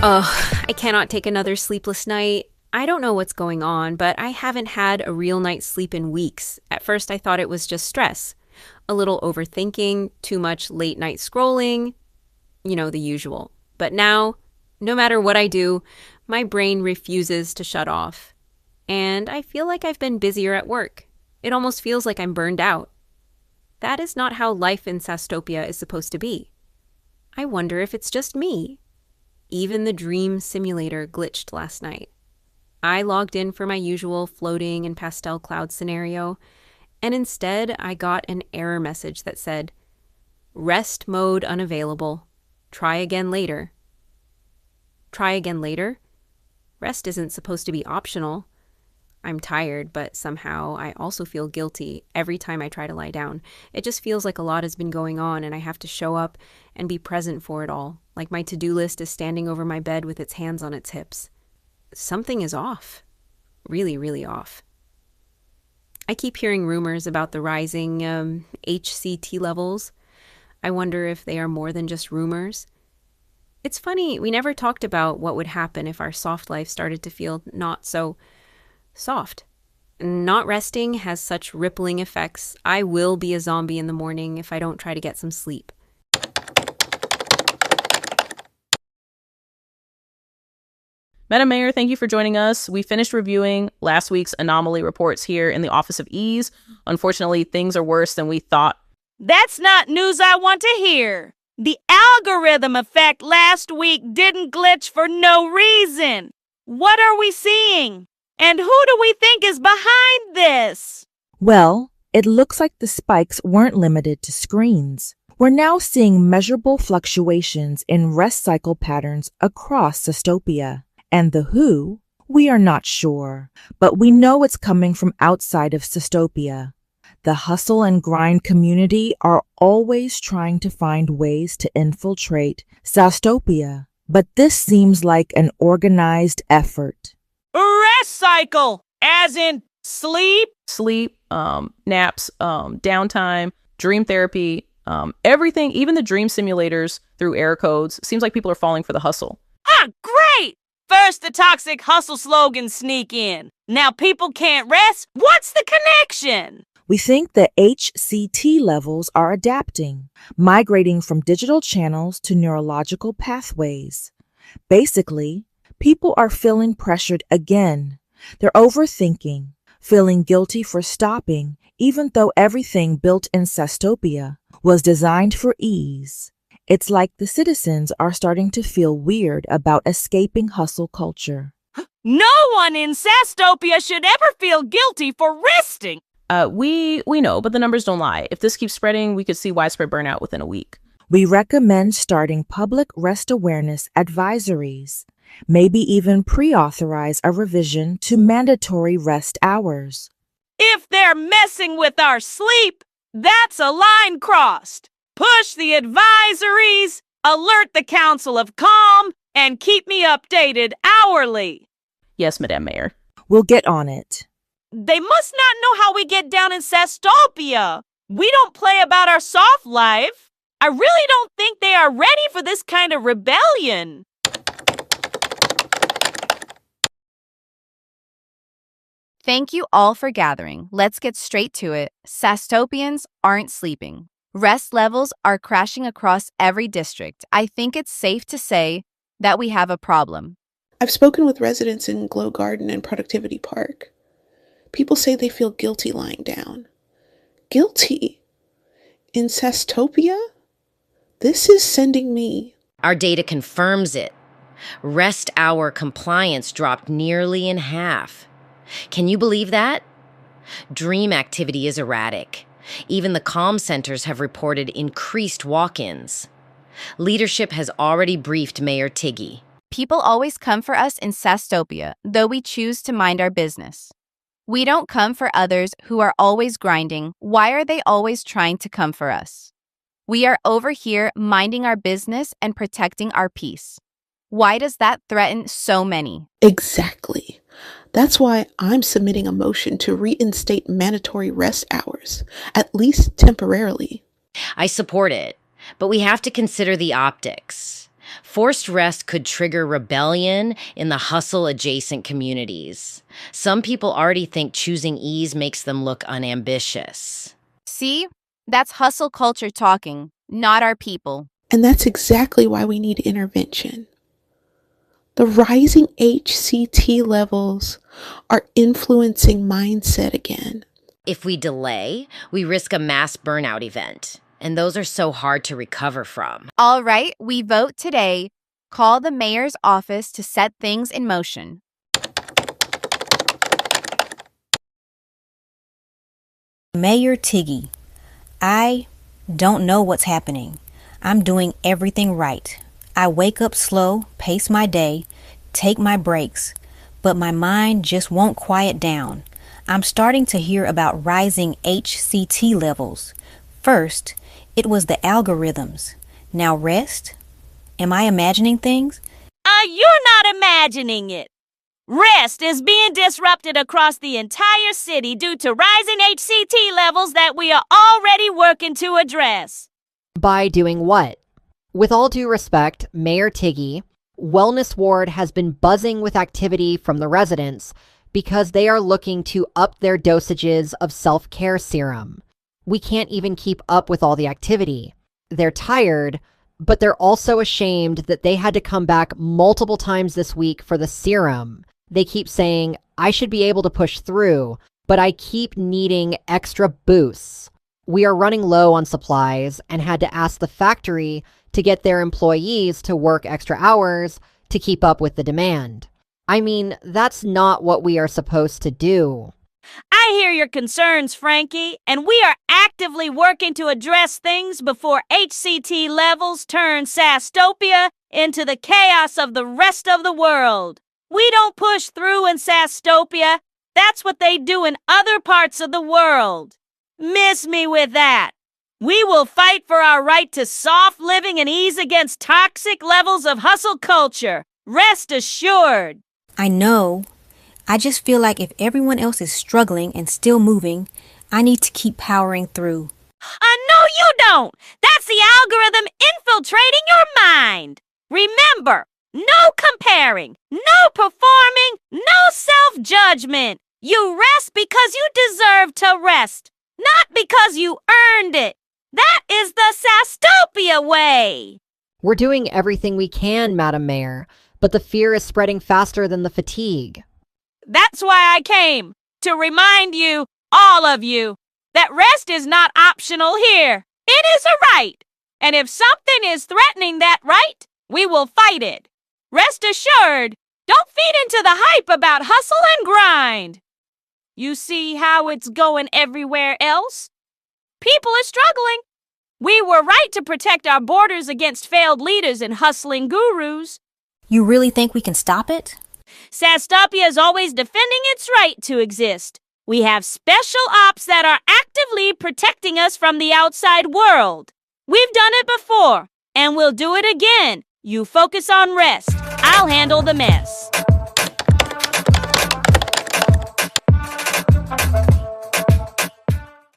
Ugh, I cannot take another sleepless night. I don't know what's going on, but I haven't had a real night's sleep in weeks. At first, I thought it was just stress. A little overthinking, too much late night scrolling, the usual. But now, no matter what I do, my brain refuses to shut off. And I feel like I've been busier at work. It almost feels like I'm burned out. That is not how life in Sasstopia is supposed to be. I wonder if it's just me. Even the dream simulator glitched last night. I logged in for my usual floating and pastel cloud scenario, and instead I got an error message that said, "Rest mode unavailable. Try again later." Try again later? Rest isn't supposed to be optional. I'm tired, but somehow I also feel guilty every time I try to lie down. It just feels like a lot has been going on and I have to show up and be present for it all, like my to-do list is standing over my bed with its hands on its hips. Something is off. Really, really off. I keep hearing rumors about the rising HCT levels. I wonder if they are more than just rumors. It's funny, we never talked about what would happen if our soft life started to feel not so soft. Not resting has such rippling effects. I will be a zombie in the morning if I don't try to get some sleep. Madam Mayor, thank you for joining us. We finished reviewing last week's anomaly reports here in the Office of Ease. Unfortunately, things are worse than we thought. That's not news I want to hear. The algorithm effect last week didn't glitch for no reason. What are we seeing? And who do we think is behind this? Well, it looks like the spikes weren't limited to screens. We're now seeing measurable fluctuations in rest cycle patterns across Sasstopia. And the who, we are not sure, but we know it's coming from outside of Sasstopia. The hustle and grind community are always trying to find ways to infiltrate Sasstopia, but this seems like an organized effort. Rest cycle, as in sleep? Sleep, naps, downtime, dream therapy, everything, even the dream simulators through error codes. Seems like people are falling for the hustle. Ah, great! First the toxic hustle slogans sneak in. Now people can't rest? What's the connection? We think the HCT levels are adapting, migrating from digital channels to neurological pathways. Basically, people are feeling pressured again. They're overthinking, feeling guilty for stopping, even though everything built in Sasstopia was designed for ease. It's like the citizens are starting to feel weird about escaping hustle culture. No one in Sasstopia should ever feel guilty for resting. We know, but the numbers don't lie. If this keeps spreading, we could see widespread burnout within a week. We recommend starting public rest awareness advisories, maybe even pre-authorize a revision to mandatory rest hours. If they're messing with our sleep, that's a line crossed. Push the advisories, alert the Council of Calm, and keep me updated hourly. Yes, Madam Mayor. We'll get on it. They must not know how we get down in Sasstopia. We don't play about our soft life. I really don't think they are ready for this kind of rebellion. Thank you all for gathering. Let's get straight to it. Sasstopians aren't sleeping. Rest levels are crashing across every district. I think it's safe to say that we have a problem. I've spoken with residents in Glow Garden and Productivity Park. People say they feel guilty lying down. Guilty? In Sasstopia? This is sending me. Our data confirms it. Rest hour compliance dropped nearly in half. Can you believe that? Dream activity is erratic. Even the comm centers have reported increased walk-ins. Leadership has already briefed Mayor Tiggy. People always come for us in Sasstopia, though we choose to mind our business. We don't come for others who are always grinding. Why are they always trying to come for us? We are over here minding our business and protecting our peace. Why does that threaten so many? Exactly. That's why I'm submitting a motion to reinstate mandatory rest hours, at least temporarily. I support it, but we have to consider the optics. Forced rest could trigger rebellion in the hustle-adjacent communities. Some people already think choosing ease makes them look unambitious. See? That's hustle culture talking, not our people. And that's exactly why we need intervention. The rising HCT levels are influencing mindset again. If we delay, we risk a mass burnout event, and those are so hard to recover from. All right, we vote today. Call the mayor's office to set things in motion. Mayor Tiggy, I don't know what's happening. I'm doing everything right. I wake up slow, pace my day, take my breaks, but my mind just won't quiet down. I'm starting to hear about rising HCT levels. First, it was the algorithms. Now rest? Am I imagining things? You're not imagining it. Rest is being disrupted across the entire city due to rising HCT levels that we are already working to address. By doing what? With all due respect, Mayor Tiggy, Wellness Ward has been buzzing with activity from the residents because they are looking to up their dosages of self-care serum. We can't even keep up with all the activity. They're tired, but they're also ashamed that they had to come back multiple times this week for the serum. They keep saying, I should be able to push through, but I keep needing extra boosts. We are running low on supplies and had to ask the factory to get their employees to work extra hours to keep up with the demand. I mean, that's not what we are supposed to do. I hear your concerns, Frankie, and we are actively working to address things before HCT levels turn Sasstopia into the chaos of the rest of the world. We don't push through in Sasstopia. That's what they do in other parts of the world. Miss me with that. We will fight for our right to soft living and ease against toxic levels of hustle culture. Rest assured. I know. I just feel like if everyone else is struggling and still moving, I need to keep powering through. No, you don't. That's the algorithm infiltrating your mind. Remember, no comparing, no performing, no self-judgment. You rest because you deserve to rest, not because you earned it. That is the Sasstopia way. We're doing everything we can, Madam Mayor, but the fear is spreading faster than the fatigue. That's why I came, to remind you, all of you, that rest is not optional here. It is a right. And if something is threatening that right, we will fight it. Rest assured, don't feed into the hype about hustle and grind. You see how it's going everywhere else? People are struggling. We were right to protect our borders against failed leaders and hustling gurus. You really think we can stop it? Sasstopia is always defending its right to exist. We have special ops that are actively protecting us from the outside world. We've done it before, and we'll do it again. You focus on rest. I'll handle the mess.